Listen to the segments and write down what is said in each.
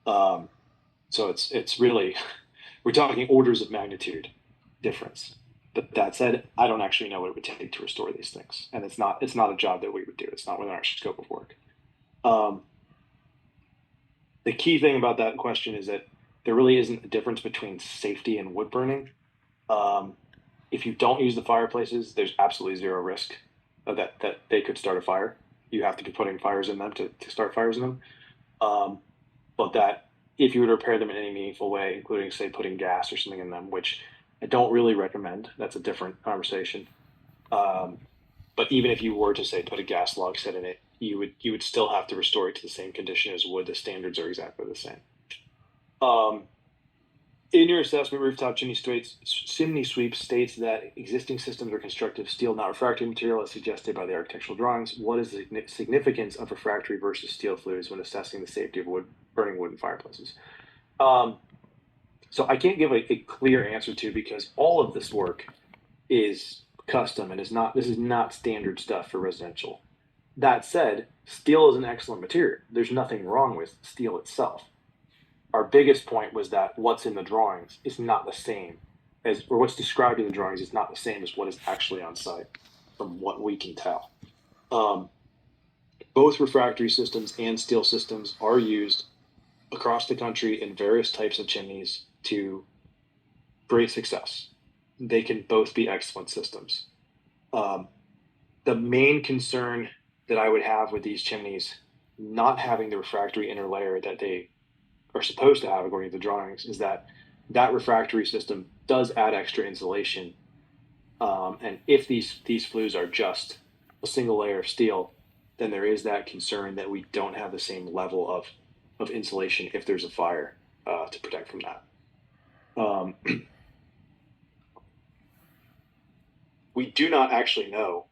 So it's really we're talking orders of magnitude difference. But that said, I don't actually know what it would take to restore these things, and it's not a job that we would do. It's not within our scope of work. Um, the key thing about that question is that there really isn't a difference between safety and wood burning. Um, if you don't use the fireplaces, there's absolutely zero risk of that they could start a fire. You have to be putting fires in them to start fires in them. Um, but that if you were to repair them in any meaningful way, including say putting gas or something in them, which I don't really recommend. That's a different conversation. Um, but even if you were to say put a gas log set in it, you would still have to restore it to the same condition as wood. The standards are exactly the same. Um, in your assessment, chimney sweep states that existing systems are constructed of steel, not refractory material, as suggested by the architectural drawings. What is the significance of refractory versus steel flues when assessing the safety of burning wood in fireplaces? Um, so I can't give a clear answer to because all of this work is custom and is not this is not standard stuff for residential. That said, steel is an excellent material. There's nothing wrong with steel itself. Our biggest point was that what's in the drawings is not the same as, or what's described in the drawings is not the same as what is actually on site, from what we can tell. Um, both refractory systems and steel systems are used across the country in various types of chimneys to great success. They can both be excellent systems. Um, the main concern that I would have with these chimneys not having the refractory inner layer that they are supposed to have according to the drawings is that that refractory system does add extra insulation. And if these flues are just a single layer of steel, then there is that concern that we don't have the same level of insulation if there's a fire to protect from that. Um, we do not actually know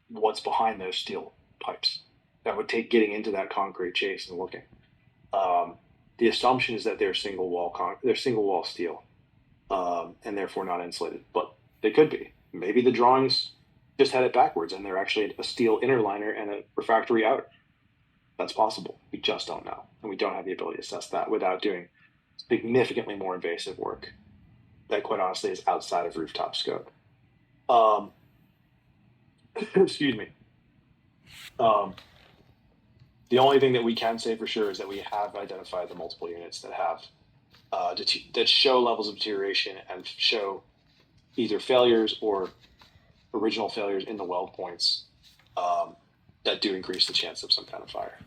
what's behind those steel pipes. That would take getting into that concrete chase and looking. Um, the assumption is that they're single wall steel, and therefore not insulated. But they could be. Maybe the drawings just had it backwards, and they're actually a steel inner liner and a refractory outer. That's possible. We just don't know, and we don't have the ability to assess that without doing significantly more invasive work that, quite honestly, is outside of rooftop scope. Um, excuse me. Um, the only thing that we can say for sure is that we have identified the multiple units that have that show levels of deterioration and show either failures or original failures in the weld points um, that do increase the chance of some kind of fire.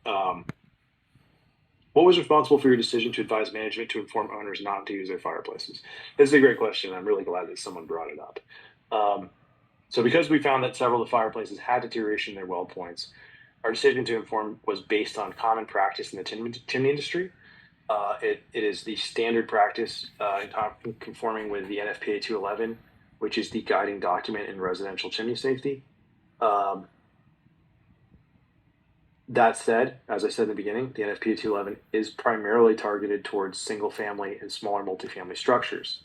Um, what was responsible for your decision to advise management to inform owners not to use their fireplaces? This is a great question. I'm really glad that someone brought it up. Um, so, because we found that several of the fireplaces had deterioration in their weld points, our decision to inform was based on common practice in the chimney industry. It is the standard practice in conforming with the NFPA 211, which is the guiding document in residential chimney safety. Um, that said, as I said in the beginning, the NFPA 211 is primarily targeted towards single family and smaller multifamily structures.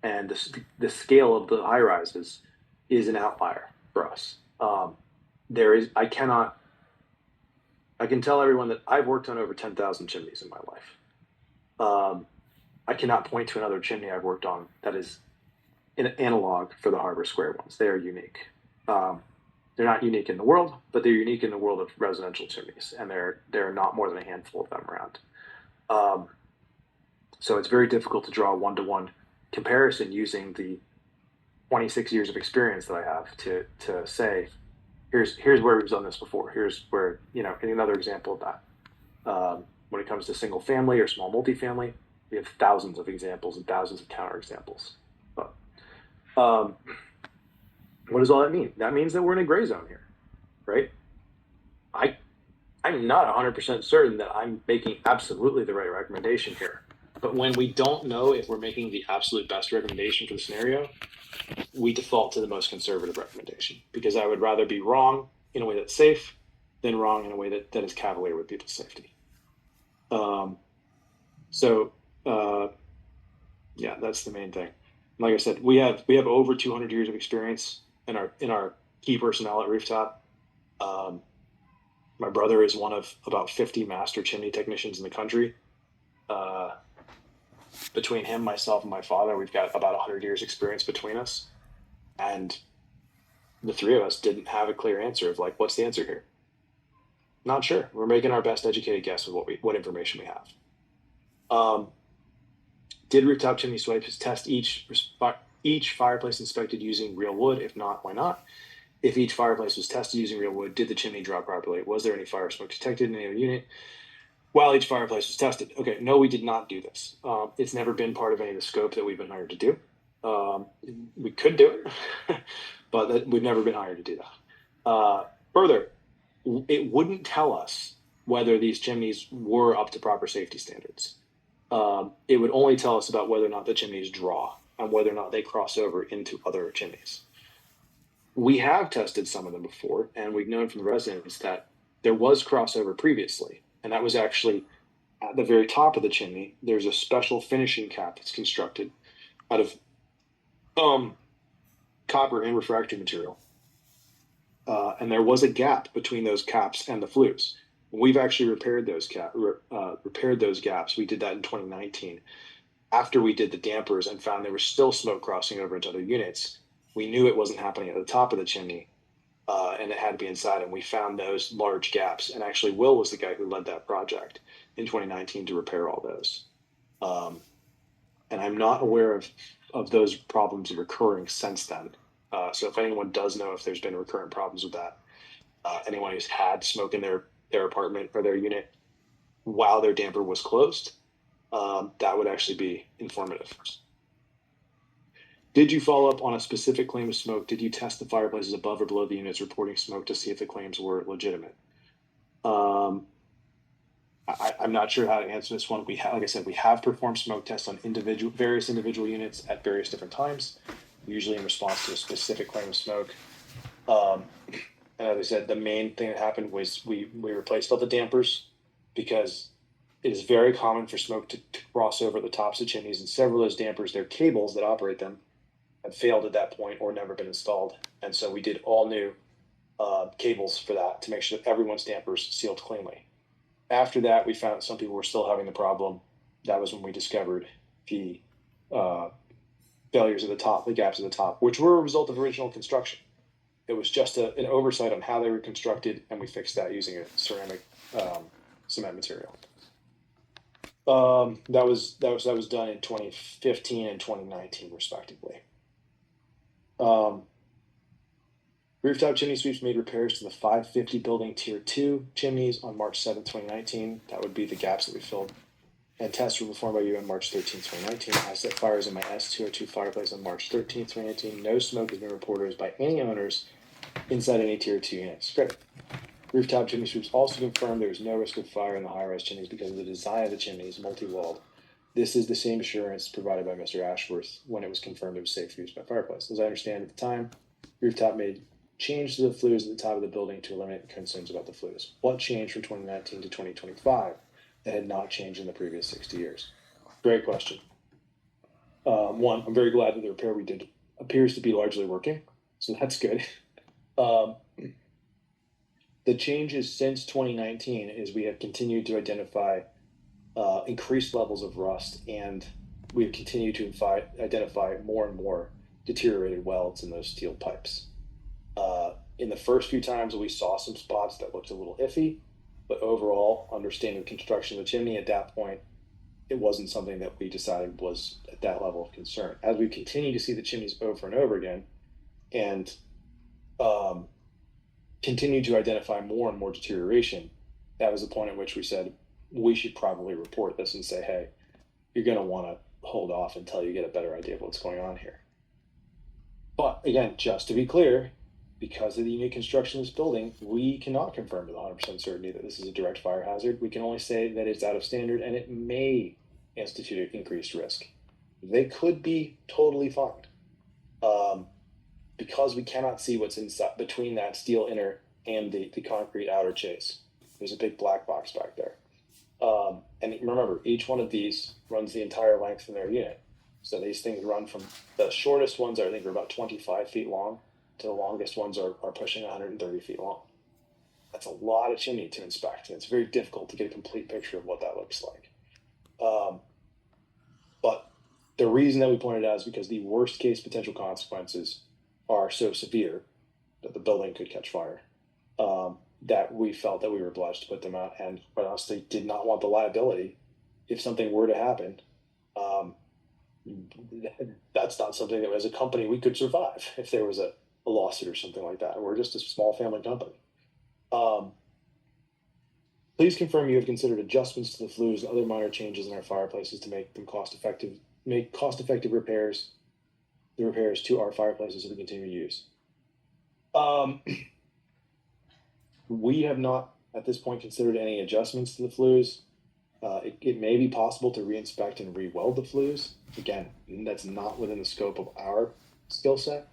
And the scale of the high rises is an outlier for us. I can tell everyone that I've worked on over 10,000 chimneys in my life. Um, I cannot point to another chimney I've worked on that is an analog for the Harbour Square ones. They are unique. Um, they're not unique in the world, but they're unique in the world of residential chimneys, and there are not more than a handful of them around. Um, so it's very difficult to draw a one-to-one comparison using the 26 years of experience that I have to say here's where we've done this before. Here's where another example of that. When it comes to single family or small multifamily, we have thousands of examples and thousands of counterexamples. But um, what does all that mean? That means that we're in a gray zone here, right? I I'm not 100% certain that I'm making absolutely the right recommendation here. But when we don't know if we're making the absolute best recommendation for the scenario, we default to the most conservative recommendation because I would rather be wrong in a way that's safe than wrong in a way that is cavalier with people's safety. Um, so yeah, that's the main thing. Like I said, we have over 200 years of experience in our key personnel at Rooftop. Um, My brother is one of about 50 master chimney technicians in the country. Uh, Between him, myself, and my father, we've got about 100 years experience between us. And the three of us didn't have a clear answer of like, what's the answer here? Not sure. We're making our best educated guess with what information we have. Um, did rooftop chimney sweeps test each fireplace inspected using real wood? If not, why not? If each fireplace was tested using real wood, did the chimney draw properly? Was there any fire smoke detected in any unit while each fireplace was tested? Okay, no, we did not do this. It's never been part of any of the scope that we've been hired to do. We could do it, but we've never been hired to do that. Further, it wouldn't tell us whether these chimneys were up to proper safety standards. It would only tell us about whether or not the chimneys draw and whether or not they cross over into other chimneys. We have tested some of them before, and we've known from the residents that there was crossover previously, and that was actually at the very top of the chimney. There's a special finishing cap that's constructed out of copper and refractory material, and there was a gap between those caps and the flues. We've actually repaired those gaps. We did that in 2019 after we did the dampers and found there was still smoke crossing over into other units. We knew it wasn't happening at the top of the chimney, and it had to be inside. And we found those large gaps. And actually, Will was the guy who led that project in 2019 to repair all those. And I'm not aware of those problems recurring since then. So if anyone does know if there's been recurrent problems with that, anyone who's had smoke in their apartment or their unit while their damper was closed, that would actually be informative. Did you follow up on a specific claim of smoke? Did you test the fireplaces above or below the units reporting smoke to see if the claims were legitimate? I'm not sure how to answer this one. Like I said, we have performed smoke tests on various individual units at various different times, usually in response to a specific claim of smoke. And as I said, the main thing that happened was we replaced all the dampers because it is very common for smoke to cross over the tops of chimneys, and several of those dampers, their cables that operate them, have failed at that point or never been installed. And so we did all new cables for that to make sure that everyone's dampers sealed cleanly. After that, we found that some people were still having the problem. That was when we discovered the failures at the top, the gaps at the top, which were a result of original construction. It was just an oversight on how they were constructed, and we fixed that using a ceramic cement material. That was done in 2015 and 2019, respectively. Rooftop chimney sweeps made repairs to the 550 building tier 2 chimneys on March 7, 2019. That would be the gaps that we filled. And tests were performed by you on March 13, 2019. I set fires in my S202 fireplace on March 13, 2019. No smoke has been reported by any owners inside any tier 2 units. Great. Rooftop chimney sweeps also confirmed there is no risk of fire in the high-rise chimneys because of the design of the chimneys, multi-walled. This is the same assurance provided by Mr. Ashworth when it was confirmed it was safe for use by fireplace. As I understand at the time, Rooftop made changes to the flues at the top of the building to eliminate concerns about the flues. What changed from 2019 to 2025 that had not changed in the previous 60 years? Great question. One, I'm very glad that the repair we did appears to be largely working, so that's good. The changes since 2019 is we have continued to identify increased levels of rust, and we've continued to identify more and more deteriorated welds in those steel pipes. In the first few times, we saw some spots that looked a little iffy, but overall, understanding the construction of the chimney at that point, it wasn't something that we decided was at that level of concern. As we continue to see the chimneys over and over again, and continue to identify more and more deterioration, that was the point at which we said we should probably report this and say, hey, you're going to want to hold off until you get a better idea of what's going on here. But again, just to be clear, because of the unique construction of this building, we cannot confirm with 100% certainty that this is a direct fire hazard. We can only say that it's out of standard and it may institute an increased risk. They could be totally fine. Because we cannot see what's inside between that steel inner and the concrete outer chase. There's a big black box back there. And remember, each one of these runs the entire length of their unit. So these things run from the shortest ones are about 25 feet long to the longest ones are pushing 130 feet long. That's a lot of chimney to inspect, and it's very difficult to get a complete picture of what that looks like. Um, but the reason that we pointed out is because the worst case potential consequences are so severe that the building could catch fire, that we felt that we were obliged to put them out, and quite honestly, did not want the liability if something were to happen. Um, that's not something that as a company we could survive if there was a lawsuit or something like that. We're just a small family company. Um, Please confirm you have considered adjustments to the flues and other minor changes in our fireplaces to make them cost effective repairs, the repairs to our fireplaces that we continue to use. We have not at this point considered any adjustments to the flues. It may be possible to reinspect and re-weld the flues. Again, that's not within the scope of our skill set.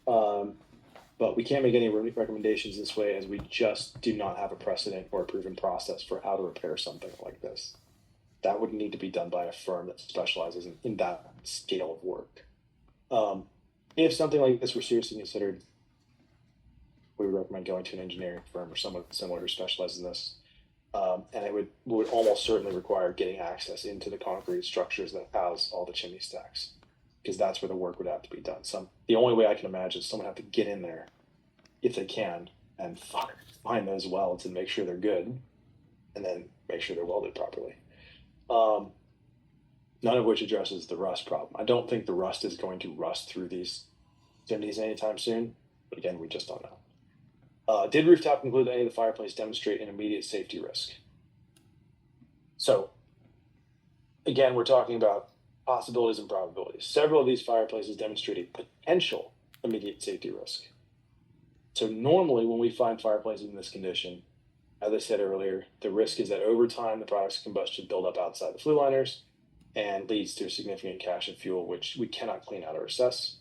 But we can't make any recommendations this way, as we just do not have a precedent or a proven process for how to repair something like this. That would need to be done by a firm that specializes in that scale of work. If something like this were seriously considered, we would recommend going to an engineering firm or someone similar who specializes in this. And it would almost certainly require getting access into the concrete structures that house all the chimney stacks, because that's where the work would have to be done. The only way I can imagine is someone have to get in there, if they can, and find those welds and make sure they're good, and then make sure they're welded properly. None of which addresses the rust problem. I don't think the rust is going to rust through these chimneys anytime soon, but again, we just don't know. Did rooftop conclude that any of the fireplace demonstrate an immediate safety risk? So, again, we're talking about possibilities and probabilities. Several of these fireplaces demonstrate a potential immediate safety risk. So normally when we find fireplaces in this condition, as I said earlier, the risk is that over time the products of combustion build up outside the flue liners and leads to a significant cache of fuel, which we cannot clean out or assess.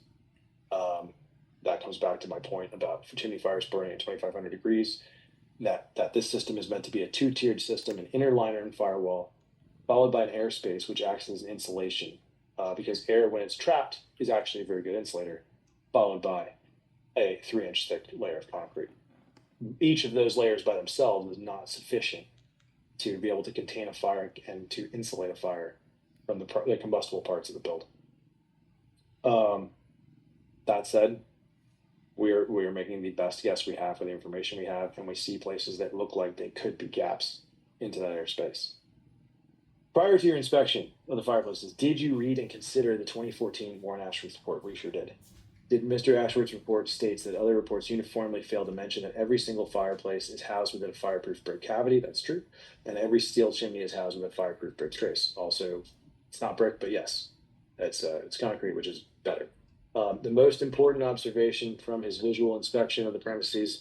That comes back to my point about chimney fires burning at 2,500 degrees, that this system is meant to be a two-tiered system, an inner liner and firewall, followed by an airspace, which acts as an insulation, because air, when it's trapped, is actually a very good insulator, followed by a 3-inch thick layer of concrete. Each of those layers by themselves is not sufficient to be able to contain a fire and to insulate a fire from the combustible parts of the build. That said, we are making the best guess we have for the information we have, and we see places that look like they could be gaps into that airspace. Prior to your inspection of the fireplaces, did you read and consider the 2014 Warren Ashworth report? We sure did. Did Mr. Ashworth's report states that other reports uniformly fail to mention that every single fireplace is housed within a fireproof brick cavity? That's true. And every steel chimney is housed with a fireproof brick trace. Also, it's not brick, but yes, it's concrete, which is better. The most important observation from his visual inspection of the premises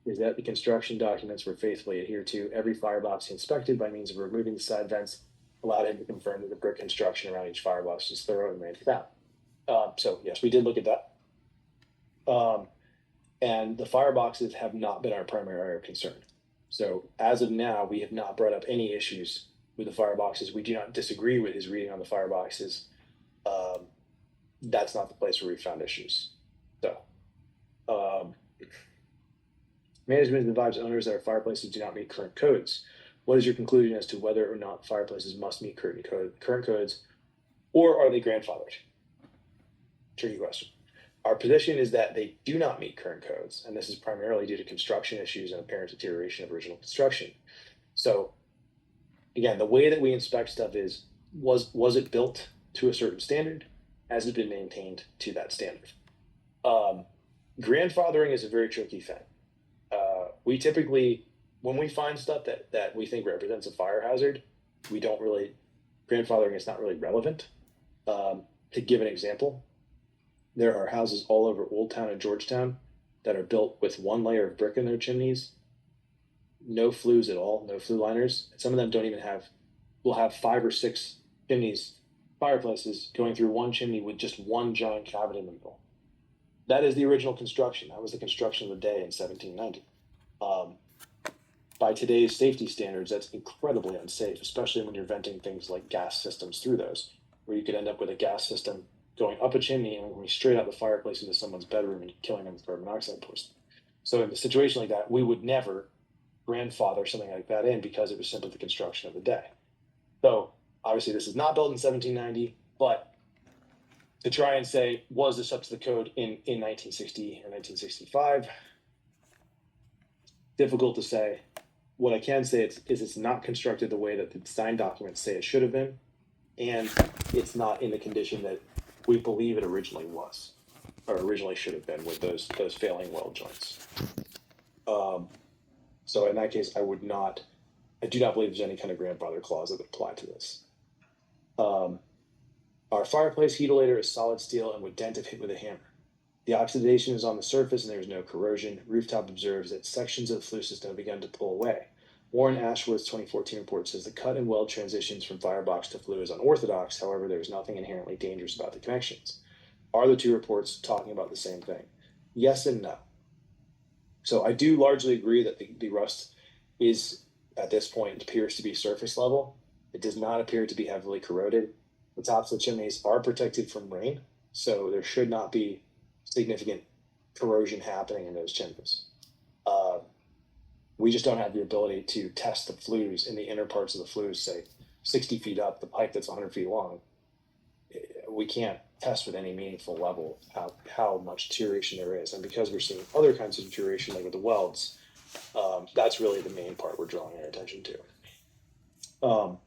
is that the construction documents were faithfully adhered to. Every firebox he inspected by means of removing the side vents allowed him to confirm that the brick construction around each firebox is thorough and managed out. So yes, we did look at that. And the fireboxes have not been our primary area of concern. So as of now, we have not brought up any issues with the fireboxes. We do not disagree with his reading on the fireboxes. That's not the place where we found issues. So, management advises owners that our fireplaces do not meet current codes. What is your conclusion as to whether or not fireplaces must meet current codes, or are they grandfathered? Tricky question. Our position is that they do not meet current codes, and this is primarily due to construction issues and apparent deterioration of original construction. So, again, the way that we inspect stuff is, was it built to a certain standard? Has it been maintained to that standard? Grandfathering is a very tricky thing. We typically, when we find stuff that we think represents a fire hazard, grandfathering is not really relevant. To give an example, there are houses all over Old Town and Georgetown that are built with one layer of brick in their chimneys, no flues at all, no flue liners. Some of them will have 5 or 6 chimneys, fireplaces going through one chimney with just one giant cavity in the middle. That is the original construction. That was the construction of the day in 1790. By today's safety standards, that's incredibly unsafe, especially when you're venting things like gas systems through those, where you could end up with a gas system going up a chimney and going straight out the fireplace into someone's bedroom and killing them with carbon monoxide poisoning. So in a situation like that, we would never grandfather something like that in because it was simply the construction of the day. So obviously this is not built in 1790, but to try and say, was this up to the code in 1960 or 1965? Difficult to say. What I can say is it's not constructed the way that the design documents say it should have been, and it's not in the condition that we believe it originally was, or originally should have been, with those failing weld joints. So in that case, I do not believe there's any kind of grandfather clause that would apply to this. Our fireplace heatilator is solid steel and would dent if hit with a hammer. The oxidation is on the surface and there is no corrosion. Rooftop observes that sections of the flue system have begun to pull away. Warren Ashworth's 2014 report says the cut and weld transitions from firebox to flue is unorthodox. However, there is nothing inherently dangerous about the connections. Are the two reports talking about the same thing? Yes and no. So I do largely agree that the rust is, at this point, appears to be surface level. It does not appear to be heavily corroded. The tops of the chimneys are protected from rain, so there should not be significant corrosion happening in those chimneys. We just don't have the ability to test the flues in the inner parts of the flues, say 60 feet up, the pipe that's 100 feet long. We can't test with any meaningful level how much deterioration there is. And because we're seeing other kinds of deterioration, like with the welds, that's really the main part we're drawing our attention to.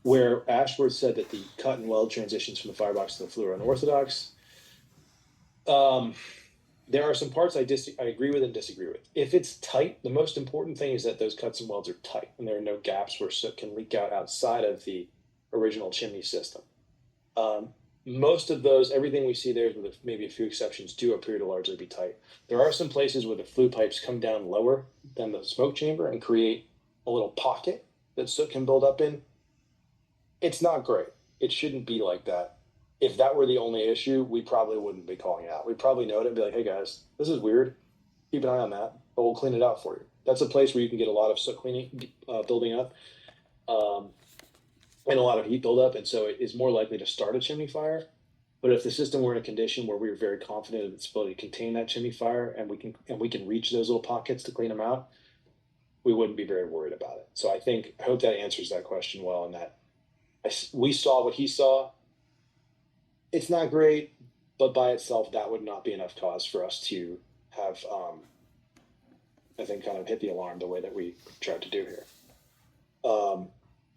Where Ashworth said that the cut and weld transitions from the firebox to the flue are unorthodox, there are some parts I agree with and disagree with. If it's tight, the most important thing is that those cuts and welds are tight and there are no gaps where soot can leak out outside of the original chimney system. Most of those, everything we see there, with maybe a few exceptions, do appear to largely be tight. There are some places where the flue pipes come down lower than the smoke chamber and create a little pocket that soot can build up in. It's not great. It shouldn't be like that. If that were the only issue, we probably wouldn't be calling it out. We'd probably note it and be like, hey guys, this is weird. Keep an eye on that, but we'll clean it out for you. That's a place where you can get a lot of soot cleaning, building up, and a lot of heat buildup, and so it is more likely to start a chimney fire. But if the system were in a condition where we were very confident of its ability to contain that chimney fire, and we can reach those little pockets to clean them out, we wouldn't be very worried about it. So I hope that answers that question well, and that we saw what he saw. It's not great, but by itself, that would not be enough cause for us to have, I think, kind of hit the alarm the way that we tried to do here.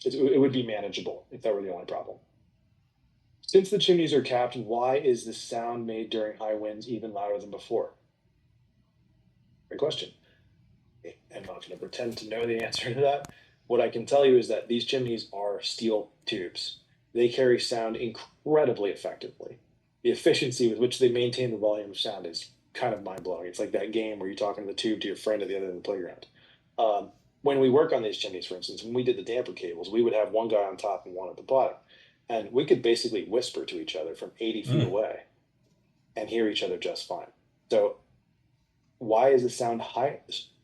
It would be manageable if that were the only problem. Since the chimneys are capped, why is the sound made during high winds even louder than before? Great question. I'm not going to pretend to know the answer to that. What I can tell you is that these chimneys are steel tubes. They carry sound incredibly effectively. The efficiency with which they maintain the volume of sound is kind of mind-blowing. It's like that game where you're talking to the tube to your friend at the other end of the playground. When we work on these chimneys, for instance, when we did the damper cables, we would have one guy on top and one at the bottom. And we could basically whisper to each other from 80 feet away and hear each other just fine. So why is the sound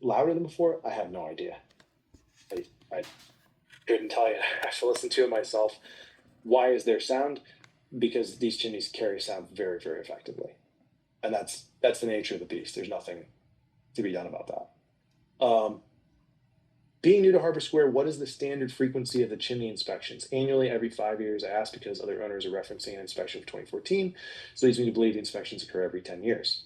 louder than before? I have no idea. I couldn't tell you. I have to listen to it myself. Why is there sound? Because these chimneys carry sound very, very effectively. And that's the nature of the beast. There's nothing to be done about that. Being new to Harbour Square, what is the standard frequency of the chimney inspections? Annually, every 5 years. I ask because other owners are referencing an inspection of 2014, so leads me to believe the inspections occur every 10 years.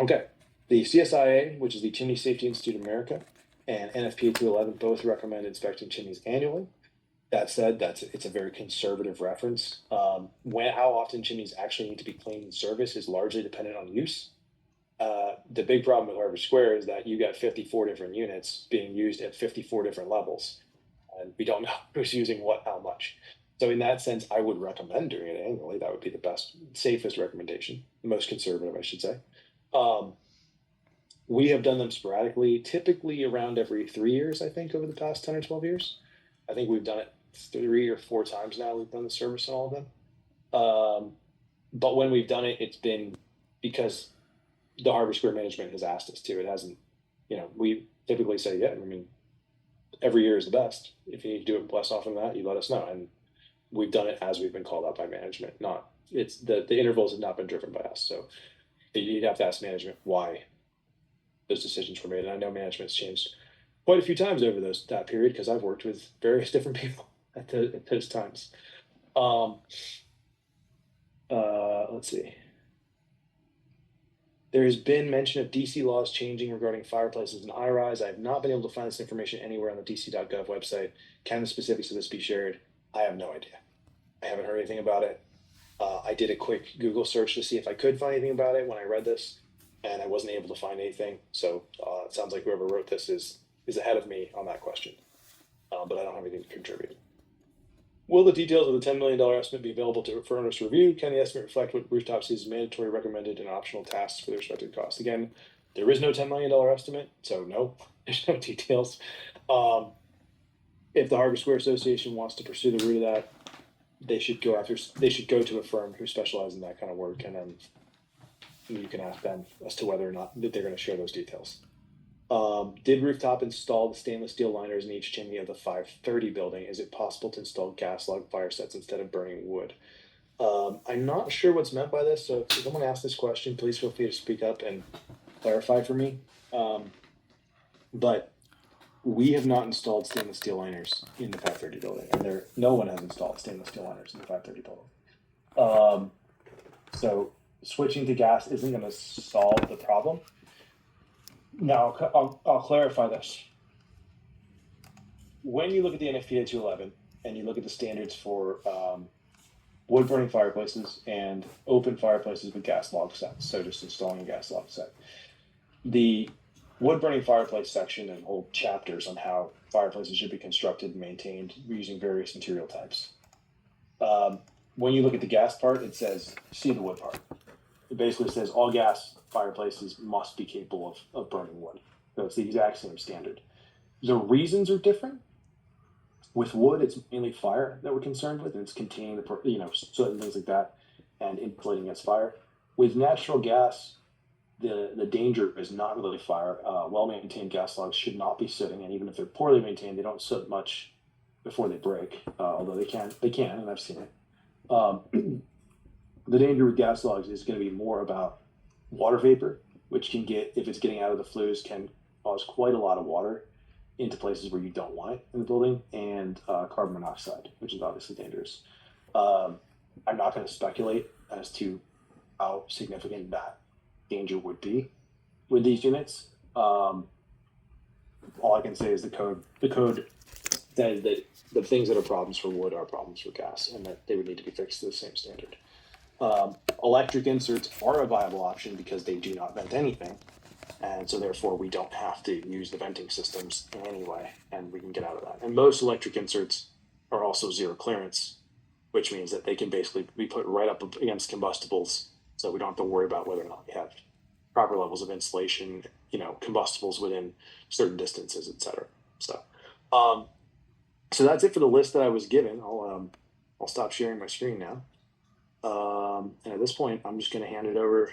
Okay, the CSIA, which is the Chimney Safety Institute of America, and NFPA 211 both recommend inspecting chimneys annually. That said, it's a very conservative reference. How often chimneys actually need to be cleaned and serviced is largely dependent on use. The big problem with Harbour Square is that you got 54 different units being used at 54 different levels, and we don't know who's using what, how much. So in that sense, I would recommend doing it annually. That would be the best, safest recommendation, the most conservative, I should say. We have done them sporadically, typically around every 3 years, I think, over the past 10 or 12 years. I think we've done it 3 or 4 times now. We've done the service on all of them. But when we've done it, it's been because the Harbour Square management has asked us to. It hasn't, we typically say, yeah, I mean, every year is the best. If you need to do it less often than that, you let us know. And we've done it as we've been called out by management. It's the intervals have not been driven by us. So you'd have to ask management why those decisions were made. And I know management's changed quite a few times over that period because I've worked with various different people at those times. Um, let's see. There has been mention of DC laws changing regarding fireplaces in high-rise. I have not been able to find this information anywhere on the DC.gov website. Can the specifics of this be shared? I have no idea. I haven't heard anything about it. I did a quick Google search to see if I could find anything about it when I read this, and I wasn't able to find anything. So it sounds like whoever wrote this is ahead of me on that question, but I don't have anything to contribute. Will the details of the $10 million estimate be available for owners to review? Can the estimate reflect what rooftop sees as mandatory, recommended, and optional tasks for their respective costs? Again, there is no $10 million estimate, so no, there's no details. If the Harbour Square Association wants to pursue the route of that, they should go to a firm who specializes in that kind of work, and then you can ask them as to whether or not that they're going to share those details. Did Rooftop install the stainless steel liners in each chimney of the 530 building? Is it possible to install gas log fire sets instead of burning wood? I'm not sure what's meant by this, so if someone asks this question, please feel free to speak up and clarify for me. But we have not installed stainless steel liners in the 530 building, and no one has installed stainless steel liners in the 530 building. So switching to gas isn't going to solve the problem. Now, I'll clarify this. When you look at the NFPA 211 and you look at the standards for wood burning fireplaces and open fireplaces with gas log sets, so just installing a gas log set, the wood burning fireplace section and whole chapters on how fireplaces should be constructed and maintained using various material types. When you look at the gas part, it says, see the wood part. It basically says all gas fireplaces must be capable of burning wood. So it's the exact same standard. The reasons are different. With wood, it's mainly fire that we're concerned with, and it's containing certain things like that and insulating against fire. With natural gas, the danger is not really fire. Well-maintained gas logs should not be sooting, and even if they're poorly maintained, they don't soot much before they break. Although they can, and I've seen it. The danger with gas logs is going to be more about water vapor, which can if it's getting out of the flues, can cause quite a lot of water into places where you don't want it in the building, and carbon monoxide, which is obviously dangerous. I'm not going to speculate as to how significant that danger would be with these units. All I can say is the code says that the things that are problems for wood are problems for gas, and that they would need to be fixed to the same standard. Electric inserts are a viable option because they do not vent anything, and so therefore we don't have to use the venting systems in any way, and we can get out of that. And most electric inserts are also zero clearance, which means that they can basically be put right up against combustibles, so we don't have to worry about whether or not we have proper levels of insulation, combustibles within certain distances, etc. So that's it for the list that I was given. I'll stop sharing my screen now. And at this point, I'm just going to hand it over